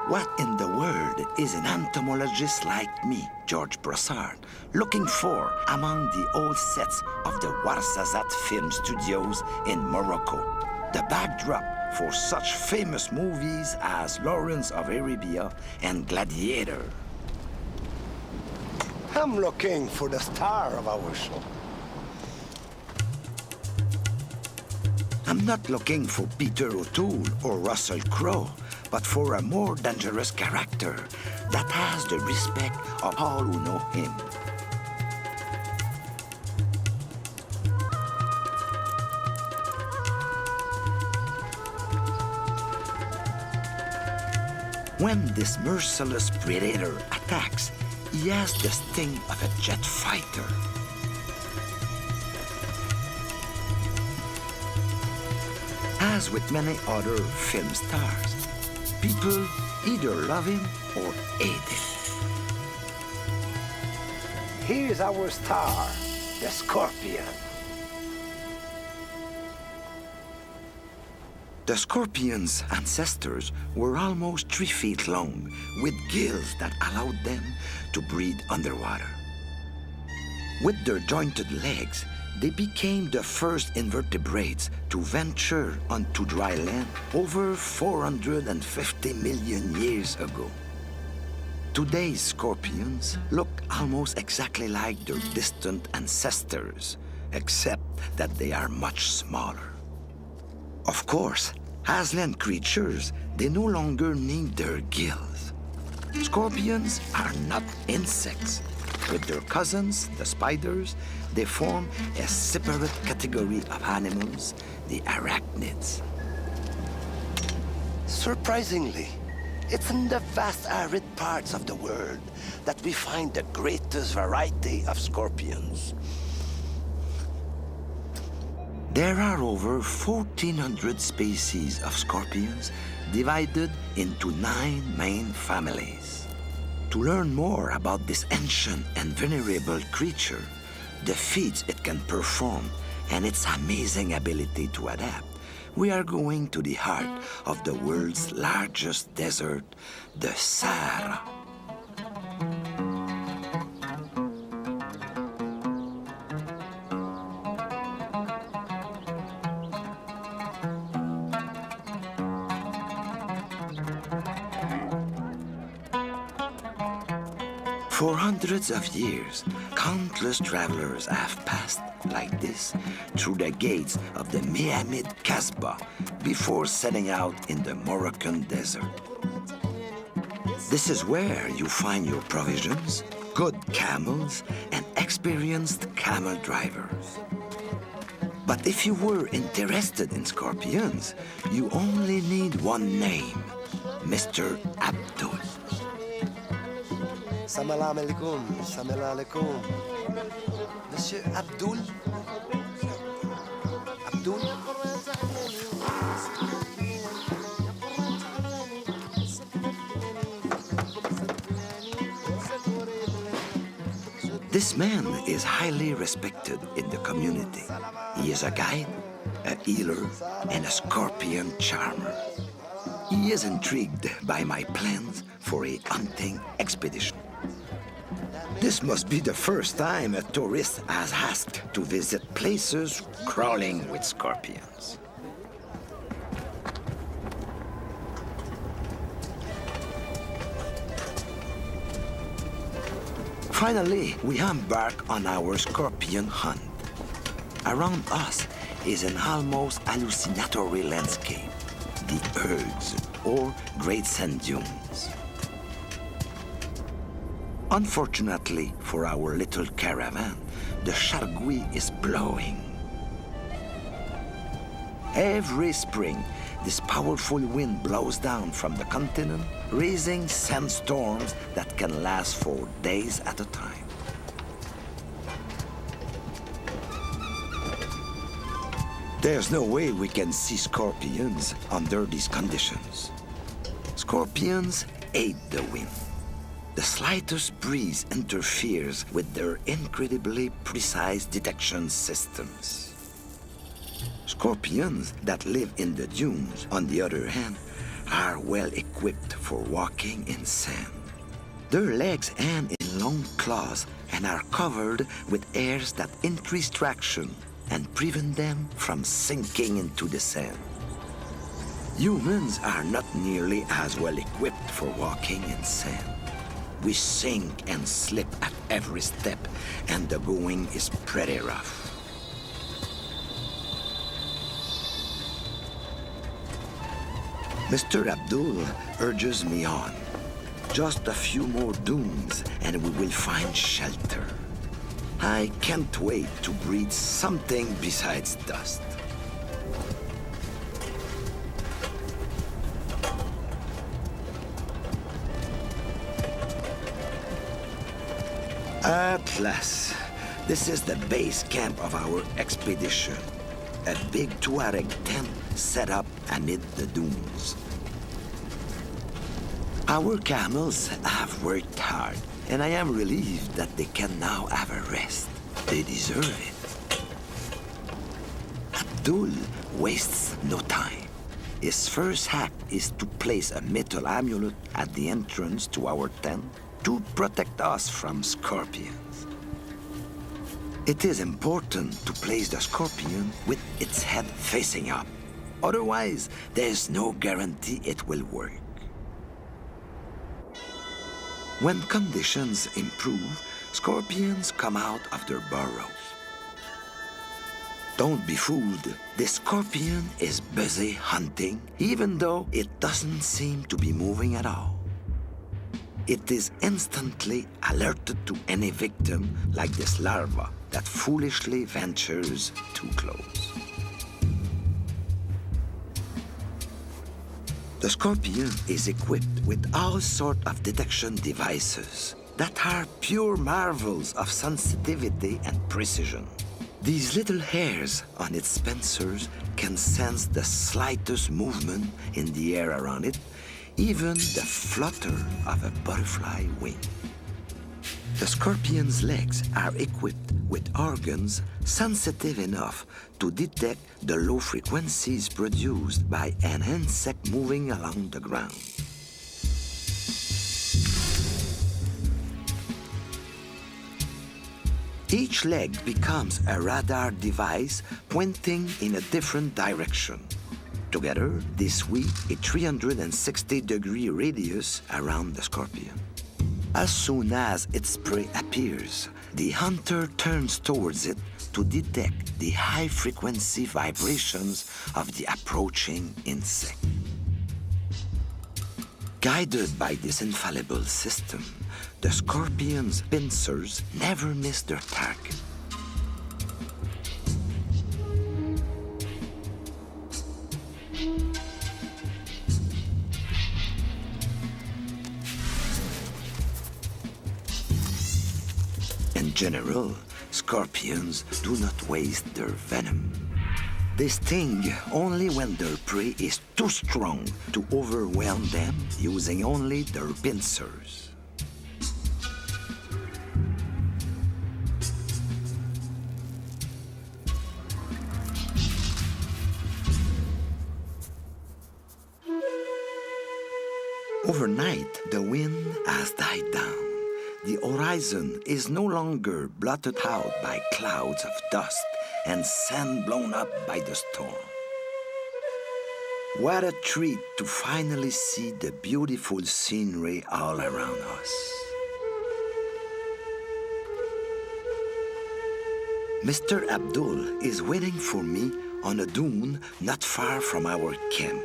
What in the world is an entomologist like me, George Brossard, looking for among the old sets of the Ouarzazate Film Studios in Morocco, the backdrop for such famous movies as Lawrence of Arabia and Gladiator? I'm looking for the star of our show. I'm not looking for Peter O'Toole or Russell Crowe, but for a more dangerous character that has the respect of all who know him. When this merciless predator attacks, he has the sting of a jet fighter. As with many other film stars, people either love him or hate him. Here's our star, the scorpion. The scorpion's ancestors were almost 3 feet long, with gills that allowed them to breathe underwater. With their jointed legs, they became the first invertebrates to venture onto dry land over 450 million years ago. Today's scorpions look almost exactly like their distant ancestors, except that they are much smaller. Of course, as land creatures, they no longer need their gills. Scorpions are not insects. With their cousins, the spiders, they form a separate category of animals, the arachnids. Surprisingly, it's in the vast arid parts of the world that we find the greatest variety of scorpions. There are over 1,400 species of scorpions divided into 9 main families. To learn more about this ancient and venerable creature, the feats it can perform, and its amazing ability to adapt, we are going to the heart of the world's largest desert, the Sahara. For hundreds of years, countless travelers have passed like this through the gates of the Mehamid Kasbah before setting out in the Moroccan desert. This is where you find your provisions, good camels, and experienced camel drivers. But if you were interested in scorpions, you only need one name, Mr. Abdul. Salam alaikum, salam alaikum. Monsieur Abdul? Abdul? This man is highly respected in the community. He is a guide, a healer, and a scorpion charmer. He is intrigued by my plans for a hunting expedition. This must be the first time a tourist has asked to visit places crawling with scorpions. Finally, we embark on our scorpion hunt. Around us is an almost hallucinatory landscape, the ergs, or Great Sand Dunes. Unfortunately for our little caravan, the chargouille is blowing. Every spring, this powerful wind blows down from the continent, raising sandstorms that can last for days at a time. There's no way we can see scorpions under these conditions. Scorpions hate the wind. The slightest breeze interferes with their incredibly precise detection systems. Scorpions that live in the dunes, on the other hand, are well equipped for walking in sand. Their legs end in long claws and are covered with hairs that increase traction and prevent them from sinking into the sand. Humans are not nearly as well equipped for walking in sand. We sink and slip at every step, and the going is pretty rough. Mr. Abdul urges me on. Just a few more dunes, and we will find shelter. I can't wait to breathe something besides dust. At last, this is the base camp of our expedition. A big Tuareg tent set up amid the dunes. Our camels have worked hard, and I am relieved that they can now have a rest. They deserve it. Abdul wastes no time. His first act is to place a metal amulet at the entrance to our tent to protect us from scorpions. It is important to place the scorpion with its head facing up. Otherwise, there's no guarantee it will work. When conditions improve, scorpions come out of their burrows. Don't be fooled. The scorpion is busy hunting, even though it doesn't seem to be moving at all. It is instantly alerted to any victim like this larva that foolishly ventures too close. The scorpion is equipped with all sorts of detection devices that are pure marvels of sensitivity and precision. These little hairs on its pincers can sense the slightest movement in the air around it, even the flutter of a butterfly wing. The scorpion's legs are equipped with organs sensitive enough to detect the low frequencies produced by an insect moving along the ground. Each leg becomes a radar device pointing in a different direction. Together, they sweep a 360-degree radius around the scorpion. As soon as its prey appears, the hunter turns towards it to detect the high-frequency vibrations of the approaching insect. Guided by this infallible system, the scorpion's pincers never miss their target. In general, scorpions do not waste their venom. They sting only when their prey is too strong to overwhelm them using only their pincers. Overnight, the wind has died down. The horizon is no longer blotted out by clouds of dust and sand blown up by the storm. What a treat to finally see the beautiful scenery all around us. Mr. Abdul is waiting for me on a dune not far from our camp.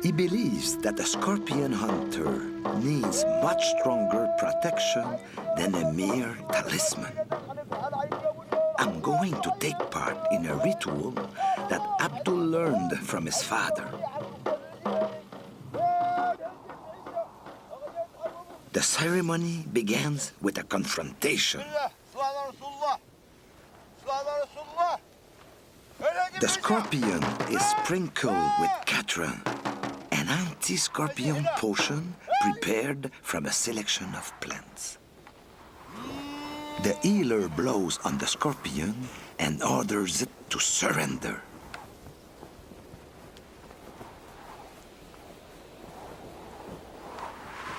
He believes that a scorpion hunter needs much stronger protection than a mere talisman. I'm going to take part in a ritual that Abdul learned from his father. The ceremony begins with a confrontation. The scorpion is sprinkled with katran, an anti-scorpion potion prepared from a selection of plants. The healer blows on the scorpion and orders it to surrender.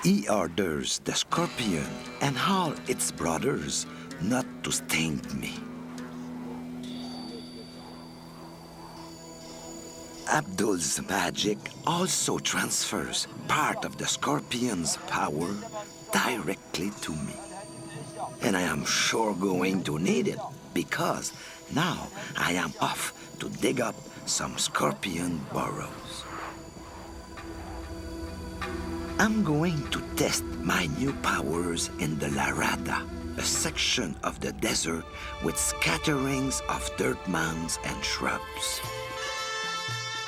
He orders the scorpion and all its brothers not to sting me. Abdul's magic also transfers part of the scorpion's power directly to me. And I am sure going to need it because now I am off to dig up some scorpion burrows. I'm going to test my new powers in the Larada, a section of the desert with scatterings of dirt mounds and shrubs.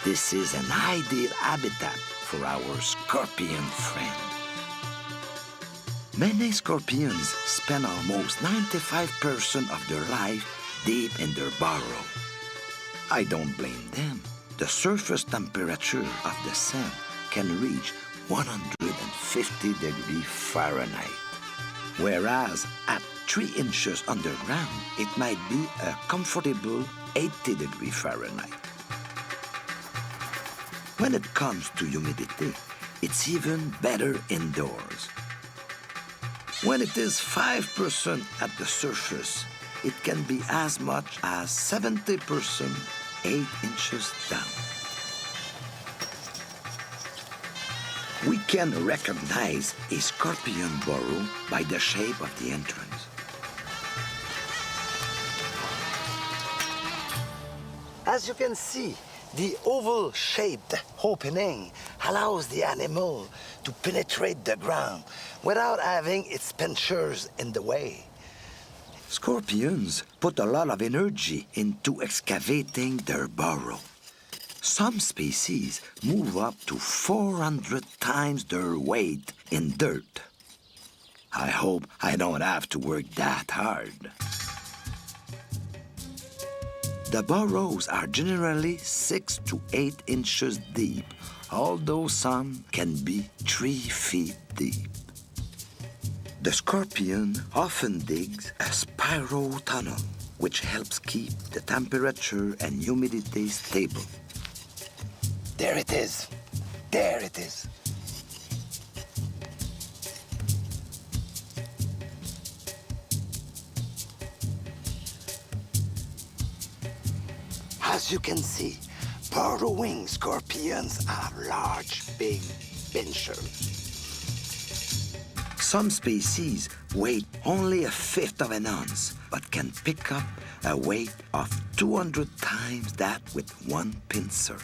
This is an ideal habitat for our scorpion friend. Many scorpions spend almost 95% of their life deep in their burrow. I don't blame them. The surface temperature of the sand can reach 150 degrees Fahrenheit, whereas at 3 inches underground, it might be a comfortable 80 degrees Fahrenheit. When it comes to humidity, it's even better indoors. When it is 5% at the surface, it can be as much as 70% 8 inches down. We can recognize a scorpion burrow by the shape of the entrance. As you can see, the oval-shaped opening allows the animal to penetrate the ground without having its pincers in the way. Scorpions put a lot of energy into excavating their burrow. Some species move up to 400 times their weight in dirt. I hope I don't have to work that hard. The burrows are generally 6 to 8 inches deep, although some can be 3 feet deep. The scorpion often digs a spiral tunnel, which helps keep the temperature and humidity stable. There it is. There it is. As you can see, burrowing scorpions have large, big pincers. Some species weigh only a fifth of an ounce, but can pick up a weight of 200 times that with one pincer.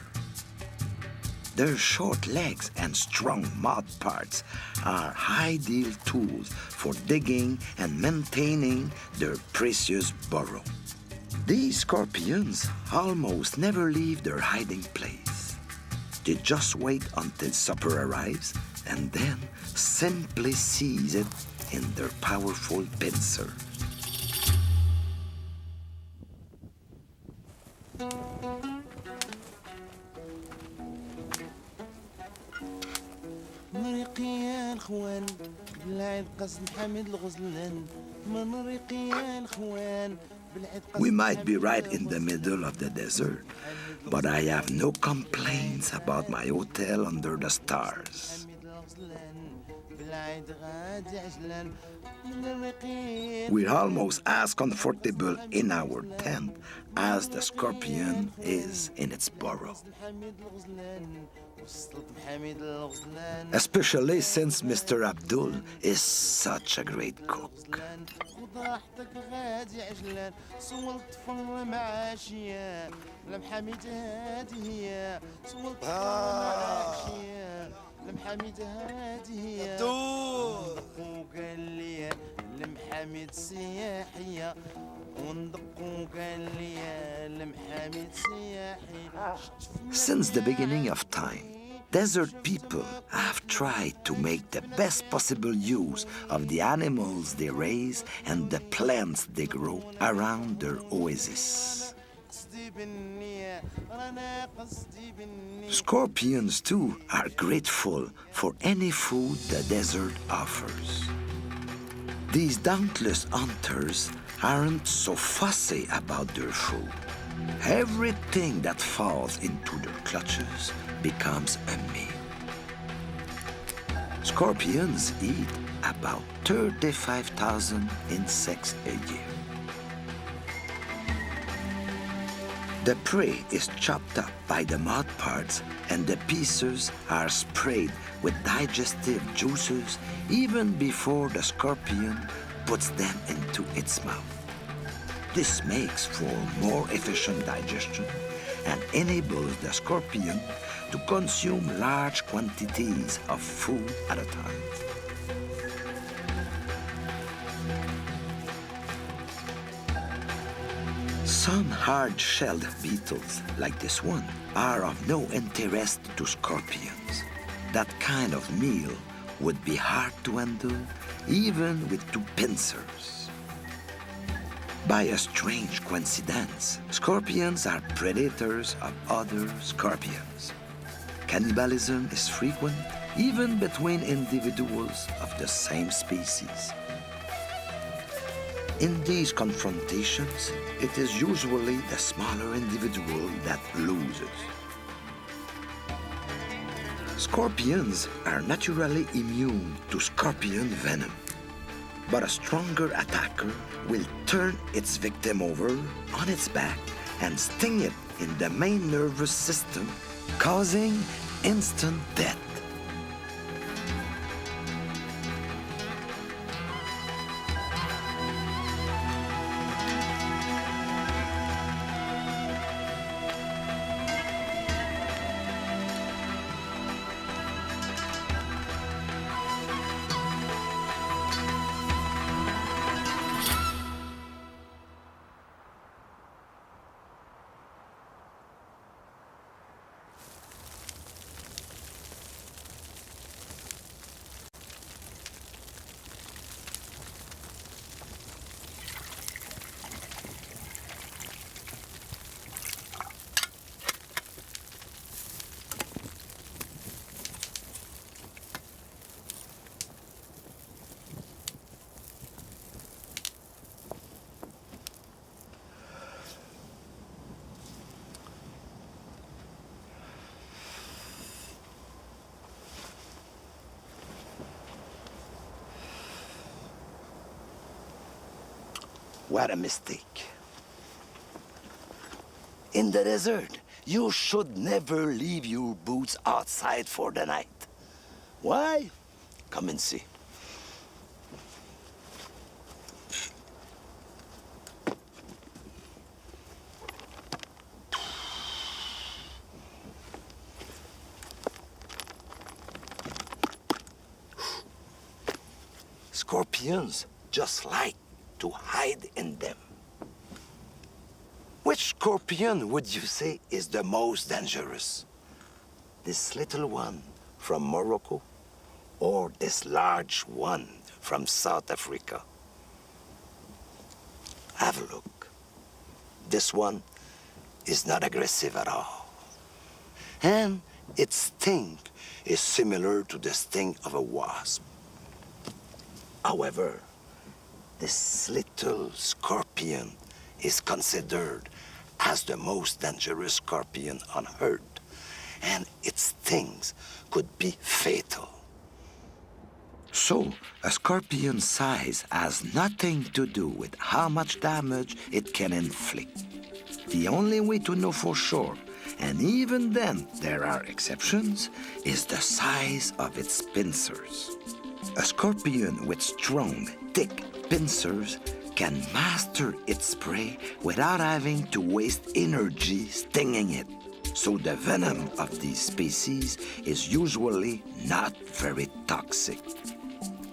Their short legs and strong mouth parts are ideal tools for digging and maintaining their precious burrow. These scorpions almost never leave their hiding place. They just wait until supper arrives and then simply seize it in their powerful pincer. We might be right in the middle of the desert, but I have no complaints about my hotel under the stars. We're almost as comfortable in our tent as the scorpion is in its burrow. Especially since Mr. Abdul is such a great cook. Since the beginning of time, desert people have tried to make the best possible use of the animals they raise and the plants they grow around their oasis. Scorpions, too, are grateful for any food the desert offers. These dauntless hunters aren't so fussy about their food. Everything that falls into their clutches becomes a meal. Scorpions eat about 35,000 insects a year. The prey is chopped up by the mouth parts, and the pieces are sprayed with digestive juices even before the scorpion puts them into its mouth. This makes for more efficient digestion and enables the scorpion to consume large quantities of food at a time. Some hard-shelled beetles, like this one, are of no interest to scorpions. That kind of meal would be hard to handle, even with 2 pincers. By a strange coincidence, scorpions are predators of other scorpions. Cannibalism is frequent, even between individuals of the same species. In these confrontations, it is usually the smaller individual that loses. Scorpions are naturally immune to scorpion venom, but a stronger attacker will turn its victim over on its back and sting it in the main nervous system, causing instant death. What a mistake. In the desert, you should never leave your boots outside for the night. Why? Come and see. Scorpions just like to hide in them. Which scorpion would you say is the most dangerous? This little one from Morocco or this large one from South Africa? Have a look. This one is not aggressive at all. And its sting is similar to the sting of a wasp. However, this little scorpion is considered as the most dangerous scorpion on Earth, and its stings could be fatal. So, a scorpion's size has nothing to do with how much damage it can inflict. The only way to know for sure, and even then there are exceptions, is the size of its pincers. A scorpion with strong, thick pincers can master its prey without having to waste energy stinging it. So the venom of these species is usually not very toxic.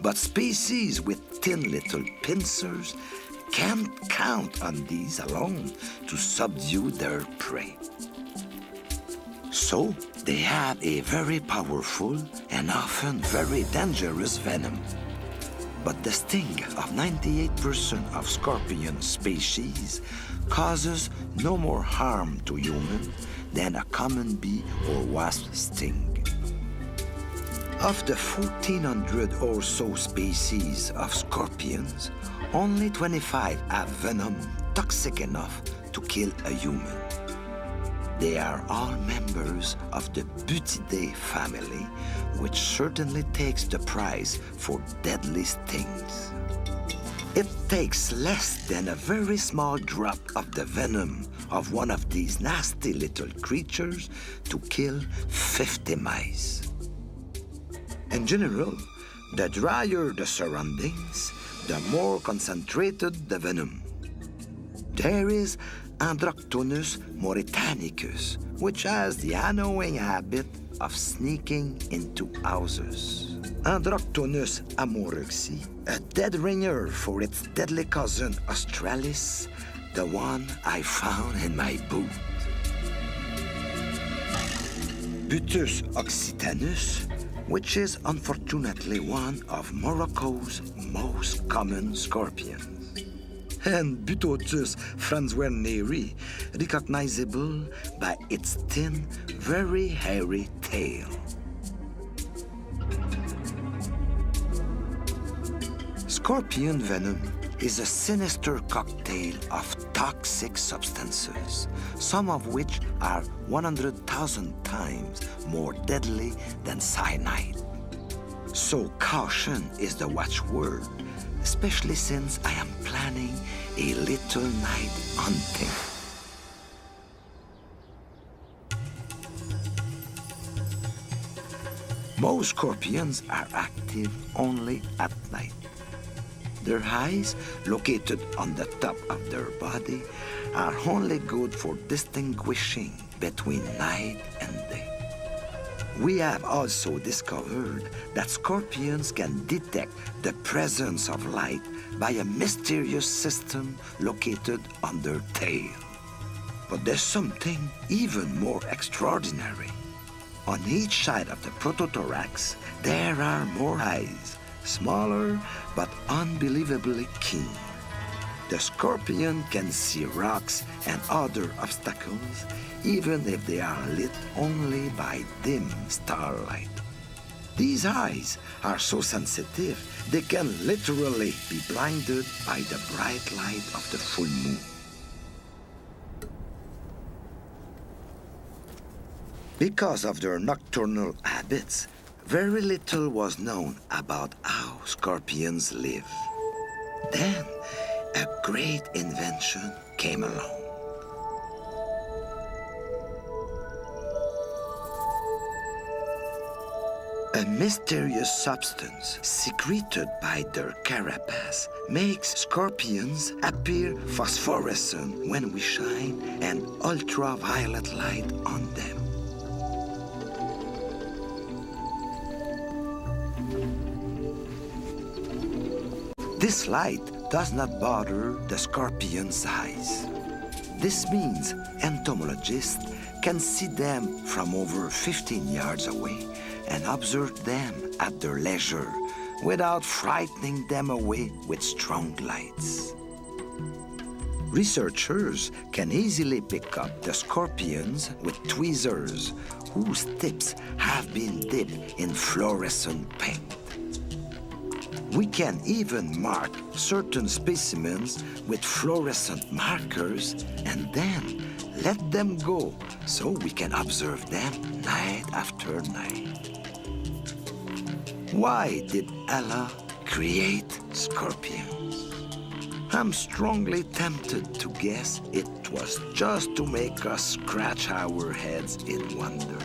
But species with thin little pincers can't count on these alone to subdue their prey. So they have a very powerful and often very dangerous venom. But the sting of 98% of scorpion species causes no more harm to humans than a common bee or wasp sting. Of the 1,400 or so species of scorpions, only 25 have venom toxic enough to kill a human. They are all members of the Butidae family, which certainly takes the prize for deadly stings. It takes less than a very small drop of the venom of one of these nasty little creatures to kill 50 mice. In general, the drier the surroundings, the more concentrated the venom. There is Androctonus mauritanicus, which has the annoying habit of sneaking into houses. Androctonus amoroxi, a dead ringer for its deadly cousin Australis, the one I found in my boot. Butus occitanus, which is unfortunately one of Morocco's most common scorpions. And Butotus franzwerneri, recognizable by its thin, very hairy tail. Scorpion venom is a sinister cocktail of toxic substances, some of which are 100,000 times more deadly than cyanide. So caution is the watchword, especially since I am planning a little night hunting. Most scorpions are active only at night. Their eyes, located on the top of their body, are only good for distinguishing between night and day. We have also discovered that scorpions can detect the presence of light by a mysterious system located on their tail. But there's something even more extraordinary. On each side of the protothorax, there are more eyes, smaller but unbelievably keen. The scorpion can see rocks and other obstacles, even if they are lit only by dim starlight. These eyes are so sensitive, they can literally be blinded by the bright light of the full moon. Because of their nocturnal habits, very little was known about how scorpions live. Then, a great invention came along. A mysterious substance secreted by their carapace makes scorpions appear phosphorescent when we shine an ultraviolet light on them. This light does not bother the scorpion's eyes. This means entomologists can see them from over 15 yards away and observe them at their leisure without frightening them away with strong lights. Researchers can easily pick up the scorpions with tweezers whose tips have been dipped in fluorescent paint. We can even mark certain specimens with fluorescent markers and then let them go so we can observe them night after night. Why did Allah create scorpions? I'm strongly tempted to guess it was just to make us scratch our heads in wonder.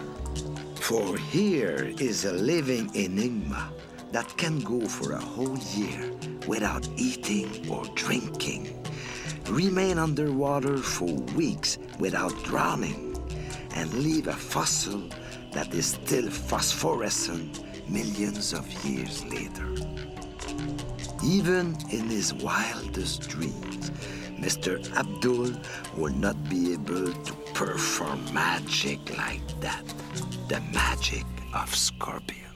For here is a living enigma that can go for a whole year without eating or drinking, remain underwater for weeks without drowning, and leave a fossil that is still phosphorescent millions of years later. Even in his wildest dreams, Mr. Abdul will not be able to perform magic like that, the magic of scorpions.